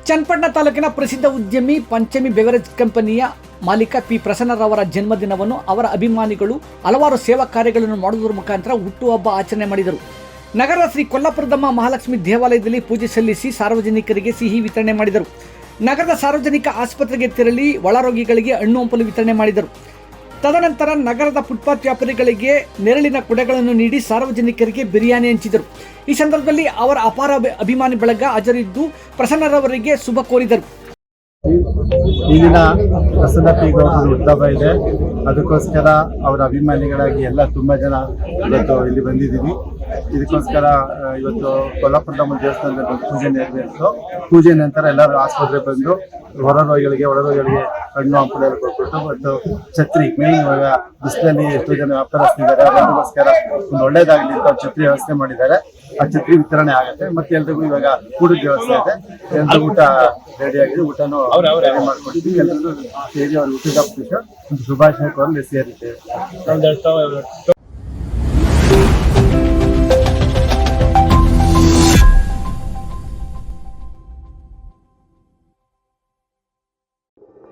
ಚನ್ನಪಟ್ಟಣ ತಾಲೂಕಿನ ಪ್ರಸಿದ್ಧ ಉದ್ಯಮಿ ಪಂಚಮಿ ಬೆವರೇಜ್ ಕಂಪನಿಯ ಮಾಲೀಕ ಪಿ ಪ್ರಸನ್ನರವರ ಜನ್ಮದಿನವನ್ನು ಅವರ ಅಭಿಮಾನಿಗಳು ಹಲವಾರು ಸೇವಾ ಕಾರ್ಯಗಳನ್ನು ಮಾಡುವುದರ ಮುಖಾಂತರ ಹುಟ್ಟುಹಬ್ಬ ಆಚರಣೆ ಮಾಡಿದರು. ನಗರದ ಶ್ರೀ ಕೊಲ್ಲಾಪುರದಮ್ಮ ಮಹಾಲಕ್ಷ್ಮಿ ದೇವಾಲಯದಲ್ಲಿ ಪೂಜೆ ಸಲ್ಲಿಸಿ ಸಾರ್ವಜನಿಕರಿಗೆ ಸಿಹಿ ವಿತರಣೆ ಮಾಡಿದರು. ನಗರದ ಸಾರ್ವಜನಿಕ ಆಸ್ಪತ್ರೆಗೆ ತೆರಳಿ ಒಳರೋಗಿಗಳಿಗೆ ಹಣ್ಣು ಹಂಪಲು ವಿತರಣೆ ಮಾಡಿದರು. ತದನಂತರ ನಗರದ ಫುಟ್ಪಾತ್ ವ್ಯಾಪಾರಿಗಳಿಗೆ ನೆರಳಿನ ಕೊಡೆಗಳನ್ನು ನೀಡಿ ಸಾರ್ವಜನಿಕರಿಗೆ ಬಿರಿಯಾನಿ ಹಂಚಿದರು. ಈ ಸಂದರ್ಭದಲ್ಲಿ ಅವರ ಅಪಾರ ಅಭಿಮಾನಿ ಬಳಗ ಹಾಜರಿದ್ದು ಪ್ರಸನ್ನರವರಿಗೆ ಶುಭ ಕೋರಿದರು. ಈ ದಿನ ಪ್ರಸನ್ನ ಪಿ ಗೌಡರ ಹುಟ್ಟುಹಬ್ಬ ಇದೆ. ಅದಕ್ಕೋಸ್ಕರ ಅವರ ಅಭಿಮಾನಿಗಳಾಗಿ ಎಲ್ಲ ತುಂಬ ಜನ ಇವತ್ತು ಇಲ್ಲಿ ಬಂದಿದ್ದೀವಿ. ಇದಕ್ಕೋಸ್ಕರ ಇವತ್ತು ಕೊಲ್ಲಾಪುರದಮ್ಮ ದೇವಸ್ಥಾನದಲ್ಲಿ ಪೂಜೆ ನೆರವೇರಿತು. ಪೂಜೆ ನಂತರ ಎಲ್ಲರೂ ಆಸ್ಪತ್ರೆಗೆ ಬಂದು ಒಳರೋಗಿಗಳಿಗೆ ಹಣ್ಣು ಹಂಪಲು ಕೊಟ್ಬಿಟ್ಟು ಮತ್ತು ಛತ್ರಿ ಮೇನ್ ಇವಾಗ ಬಿಸಿಲಲ್ಲಿ ಎಷ್ಟೋ ಜನ ವ್ಯಾಪಾರಸ್ಥರಿದ್ದಾರೆ. ಅದಕ್ಕೋಸ್ಕರ ಒಂದು ಒಳ್ಳೇದಾಗಲಿ ಅಂತ ಛತ್ರಿ ವ್ಯವಸ್ಥೆ ಮಾಡಿದ್ದಾರೆ. ಆ ಛತ್ರಿ ವಿತರಣೆ ಆಗುತ್ತೆ. ಮತ್ತೆ ಎಲ್ರಿಗೂ ಇವಾಗ ಊಟದ ವ್ಯವಸ್ಥೆ ಇದೆ. ಎಲ್ಲರೂ ಊಟ ರೆಡಿ ಆಗಿದೆ. ಊಟನೂ ರೆಡಿ ಮಾಡ್ಕೊಟ್ಟಿದ್ದೀವಿ. ಎಲ್ಲರೂ ಸೇರಿ ಅವ್ರ ಹುಟ್ಟಿದ ಹಬ್ಬಕ್ಕೆ ಒಂದು ಶುಭಾಶಯ ಕೋರಲು ಸೇರಿದ್ದೇವೆ.